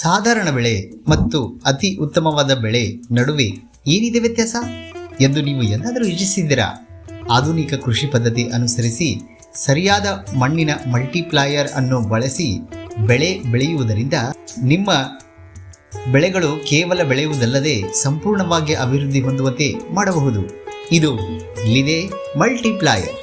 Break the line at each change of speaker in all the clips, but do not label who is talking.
ಸಾಧಾರಣ ಬೆಳೆ ಮತ್ತು ಅತಿ ಉತ್ತಮವಾದ ಬೆಳೆ ನಡುವೆ ಏನಿದೆ ವ್ಯತ್ಯಾಸ ಎಂದು ನೀವು ಎಂದಾದರೂ ಯೋಚಿಸಿದ್ದೀರಾ? ಆಧುನಿಕ ಕೃಷಿ ಪದ್ಧತಿ ಅನುಸರಿಸಿ ಸರಿಯಾದ ಮಣ್ಣಿನ ಮಲ್ಟಿಪ್ಲಾಯರ್ ಅನ್ನು ಬಳಸಿ ಬೆಳೆ ಬೆಳೆಯುವುದರಿಂದ ನಿಮ್ಮ ಬೆಳೆಗಳು ಕೇವಲ ಬೆಳೆಯುವುದಲ್ಲದೆ ಸಂಪೂರ್ಣವಾಗಿ ಅಭಿವೃದ್ಧಿ ಹೊಂದುವಂತೆ ಮಾಡಬಹುದು. ಇದು ಇಲ್ಲಿದೆ ಮಲ್ಟಿಪ್ಲಾಯರ್.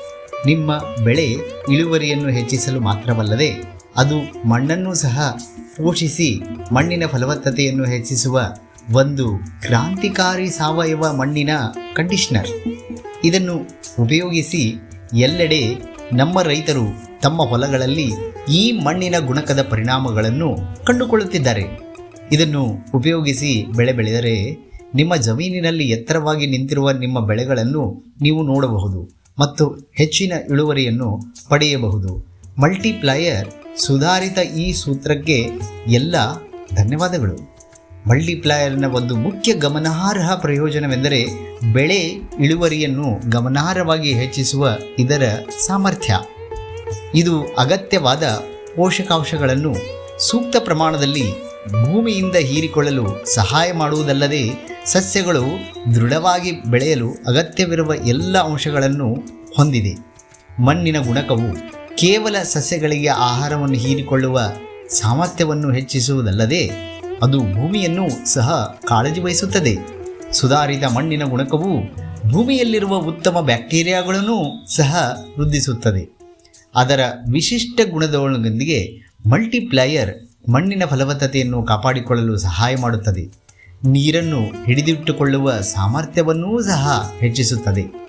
ನಿಮ್ಮ ಬೆಳೆ ಇಳುವರಿಯನ್ನು ಹೆಚ್ಚಿಸಲು ಮಾತ್ರವಲ್ಲದೆ ಅದು ಮಣ್ಣನ್ನು ಸಹ ಪೋಷಿಸಿ ಮಣ್ಣಿನ ಫಲವತ್ತತೆಯನ್ನು ಹೆಚ್ಚಿಸುವ ಒಂದು ಕ್ರಾಂತಿಕಾರಿ ಸಾವಯವ ಮಣ್ಣಿನ ಕಂಡೀಷನರ್. ಇದನ್ನು ಉಪಯೋಗಿಸಿ ಎಲ್ಲೆಡೆ ನಮ್ಮ ರೈತರು ತಮ್ಮ ಹೊಲಗಳಲ್ಲಿ ಈ ಮಣ್ಣಿನ ಗುಣಕದ ಪರಿಣಾಮಗಳನ್ನು ಕಂಡುಕೊಳ್ಳುತ್ತಿದ್ದಾರೆ. ಇದನ್ನು ಉಪಯೋಗಿಸಿ ಬೆಳೆ ಬೆಳೆದರೆ ನಿಮ್ಮ ಜಮೀನಿನಲ್ಲಿ ಎತ್ತರವಾಗಿ ನಿಂತಿರುವ ನಿಮ್ಮ ಬೆಳೆಗಳನ್ನು ನೀವು ನೋಡಬಹುದು ಮತ್ತು ಹೆಚ್ಚಿನ ಇಳುವರಿಯನ್ನು ಪಡೆಯಬಹುದು. ಮಲ್ಟಿಪ್ಲಾಯರ್ ಸುಧಾರಿತ ಈ ಸೂತ್ರಕ್ಕೆ ಎಲ್ಲ ಧನ್ಯವಾದಗಳು. ಮಲ್ಟಿಪ್ಲಾಯರ್ನ ಒಂದು ಮುಖ್ಯ ಗಮನಾರ್ಹ ಪ್ರಯೋಜನವೆಂದರೆ ಬೆಳೆ ಇಳುವರಿಯನ್ನು ಗಮನಾರ್ಹವಾಗಿ ಹೆಚ್ಚಿಸುವ ಇದರ ಸಾಮರ್ಥ್ಯ. ಇದು ಅಗತ್ಯವಾದ ಪೋಷಕಾಂಶಗಳನ್ನು ಸೂಕ್ತ ಪ್ರಮಾಣದಲ್ಲಿ ಭೂಮಿಯಿಂದ ಹೀರಿಕೊಳ್ಳಲು ಸಹಾಯ ಮಾಡುವುದಲ್ಲದೆ ಸಸ್ಯಗಳು ದೃಢವಾಗಿ ಬೆಳೆಯಲು ಅಗತ್ಯವಿರುವ ಎಲ್ಲ ಅಂಶಗಳನ್ನು ಹೊಂದಿದೆ. ಮಣ್ಣಿನ ಗುಣಕವು ಕೇವಲ ಸಸ್ಯಗಳಿಗೆ ಆಹಾರವನ್ನು ಹೀರಿಕೊಳ್ಳುವ ಸಾಮರ್ಥ್ಯವನ್ನು ಹೆಚ್ಚಿಸುವುದಲ್ಲದೆ ಅದು ಭೂಮಿಯನ್ನು ಸಹ ಕಾಳಜಿ ವಹಿಸುತ್ತದೆ. ಸುಧಾರಿತ ಮಣ್ಣಿನ ಗುಣಕವು ಭೂಮಿಯಲ್ಲಿರುವ ಉತ್ತಮ ಬ್ಯಾಕ್ಟೀರಿಯಾಗಳನ್ನು ಸಹ ವೃದ್ಧಿಸುತ್ತದೆ. ಅದರ ವಿಶಿಷ್ಟ ಗುಣದೊಂದಿಗೆ ಮಲ್ಟಿಪ್ಲಾಯರ್ ಮಣ್ಣಿನ ಫಲವತ್ತತೆಯನ್ನು ಕಾಪಾಡಿಕೊಳ್ಳಲು ಸಹಾಯ ಮಾಡುತ್ತದೆ. ನೀರನ್ನು ಹಿಡಿದಿಟ್ಟುಕೊಳ್ಳುವ ಸಾಮರ್ಥ್ಯವನ್ನೂ ಸಹ ಹೆಚ್ಚಿಸುತ್ತದೆ.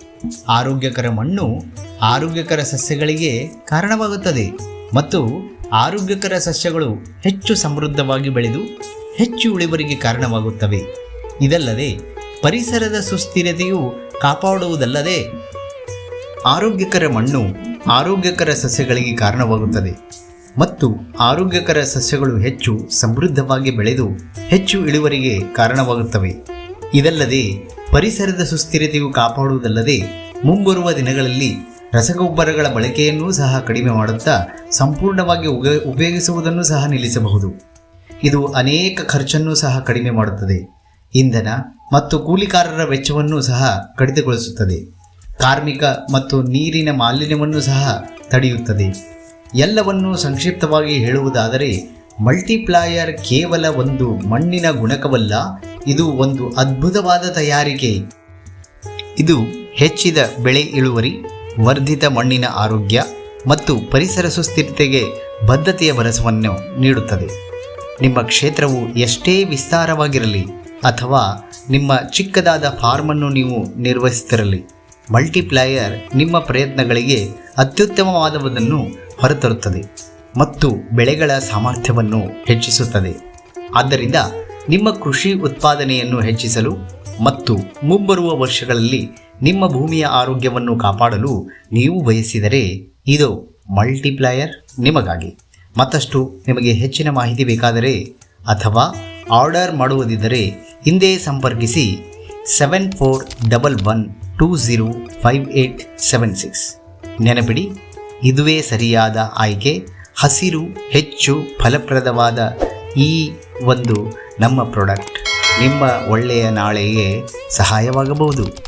ಆರೋಗ್ಯಕರ ಮಣ್ಣು ಆರೋಗ್ಯಕರ ಸಸ್ಯಗಳಿಗೆ ಕಾರಣವಾಗುತ್ತದೆ ಮತ್ತು ಆರೋಗ್ಯಕರ ಸಸ್ಯಗಳು ಹೆಚ್ಚು ಸಮೃದ್ಧವಾಗಿ ಬೆಳೆದು ಹೆಚ್ಚು ಇಳುವರಿಗೆ ಕಾರಣವಾಗುತ್ತವೆ. ಇದಲ್ಲದೆ ಪರಿಸರದ ಸುಸ್ಥಿರತೆಯು ಕಾಪಾಡುವುದಲ್ಲದೆ ಆರೋಗ್ಯಕರ ಮಣ್ಣು ಆರೋಗ್ಯಕರ ಸಸ್ಯಗಳಿಗೆ ಕಾರಣವಾಗುತ್ತದೆ ಮತ್ತು ಆರೋಗ್ಯಕರ ಸಸ್ಯಗಳು ಹೆಚ್ಚು ಸಮೃದ್ಧವಾಗಿ ಬೆಳೆದು ಹೆಚ್ಚು ಇಳುವರಿಗೆ ಕಾರಣವಾಗುತ್ತವೆ. ಇದಲ್ಲದೆ ಪರಿಸರದ ಸುಸ್ಥಿರತೆಯು ಕಾಪಾಡುವುದಲ್ಲದೆ ಮುಂಬರುವ ದಿನಗಳಲ್ಲಿ ರಸಗೊಬ್ಬರಗಳ ಬಳಕೆಯನ್ನೂ ಸಹ ಕಡಿಮೆ ಮಾಡುತ್ತಾ ಸಂಪೂರ್ಣವಾಗಿ ಉಪಯೋಗಿಸುವುದನ್ನು ಸಹ ನಿಲ್ಲಿಸಬಹುದು. ಇದು ಅನೇಕ ಖರ್ಚನ್ನು ಸಹ ಕಡಿಮೆ ಮಾಡುತ್ತದೆ. ಇಂಧನ ಮತ್ತು ಕೂಲಿಕಾರರ ವೆಚ್ಚವನ್ನು ಸಹ ಕಡಿತಗೊಳಿಸುತ್ತದೆ. ಕಾರ್ಮಿಕ ಮತ್ತು ನೀರಿನ ಮಾಲಿನ್ಯವನ್ನು ಸಹ ತಡೆಯುತ್ತದೆ. ಎಲ್ಲವನ್ನೂ ಸಂಕ್ಷಿಪ್ತವಾಗಿ ಹೇಳುವುದಾದರೆ ಮಲ್ಟಿಪ್ಲಾಯರ್ ಕೇವಲ ಒಂದು ಮಣ್ಣಿನ ಗುಣಕವಲ್ಲ, ಇದು ಒಂದು ಅದ್ಭುತವಾದ ತಯಾರಿಕೆ. ಇದು ಹೆಚ್ಚಿದ ಬೆಳೆ ಇಳುವರಿ, ವರ್ಧಿತ ಮಣ್ಣಿನ ಆರೋಗ್ಯ ಮತ್ತು ಪರಿಸರ ಸುಸ್ಥಿರತೆಗೆ ಬದ್ಧತೆಯ ಭರವಸೆಯನ್ನು ನೀಡುತ್ತದೆ. ನಿಮ್ಮ ಕ್ಷೇತ್ರವು ಎಷ್ಟೇ ವಿಸ್ತಾರವಾಗಿರಲಿ ಅಥವಾ ನಿಮ್ಮ ಚಿಕ್ಕದಾದ ಫಾರ್ಮನ್ನು ನೀವು ನಿರ್ವಹಿಸುತ್ತಿರಲಿ, ಮಲ್ಟಿಪ್ಲಾಯರ್ ನಿಮ್ಮ ಪ್ರಯತ್ನಗಳಿಗೆ ಅತ್ಯುತ್ತಮವಾದವನ್ನು ಹೊರತರುತ್ತದೆ ಮತ್ತು ಬೆಳೆಗಳ ಸಾಮರ್ಥ್ಯವನ್ನು ಹೆಚ್ಚಿಸುತ್ತದೆ. ಆದ್ದರಿಂದ ನಿಮ್ಮ ಕೃಷಿ ಉತ್ಪಾದನೆಯನ್ನು ಹೆಚ್ಚಿಸಲು ಮತ್ತು ಮುಂಬರುವ ವರ್ಷಗಳಲ್ಲಿ ನಿಮ್ಮ ಭೂಮಿಯ ಆರೋಗ್ಯವನ್ನು ಕಾಪಾಡಲು ನೀವು ಬಯಸಿದರೆ ಇದು ಮಲ್ಟಿಪ್ಲಾಯರ್ ನಿಮಗಾಗಿ. ಮತ್ತಷ್ಟು ನಿಮಗೆ ಹೆಚ್ಚಿನ ಮಾಹಿತಿ ಬೇಕಾದರೆ ಅಥವಾ ಆರ್ಡರ್ ಮಾಡುವುದಿದ್ದರೆ ಹಿಂದೆ ಸಂಪರ್ಕಿಸಿ 7411205876. ನೆನಪಿಡಿ, ಇದುವೇ ಸರಿಯಾದ ಆಯ್ಕೆ. ಹಸಿರು ಹೆಚ್ಚು ಫಲಪ್ರದವಾದ ಈ ಒಂದು ನಮ್ಮ ಪ್ರಾಡಕ್ಟ್ ನಿಮ್ಮ ಒಳ್ಳೆಯ ನಾಳೆಗೆ ಸಹಾಯವಾಗಬಹುದು.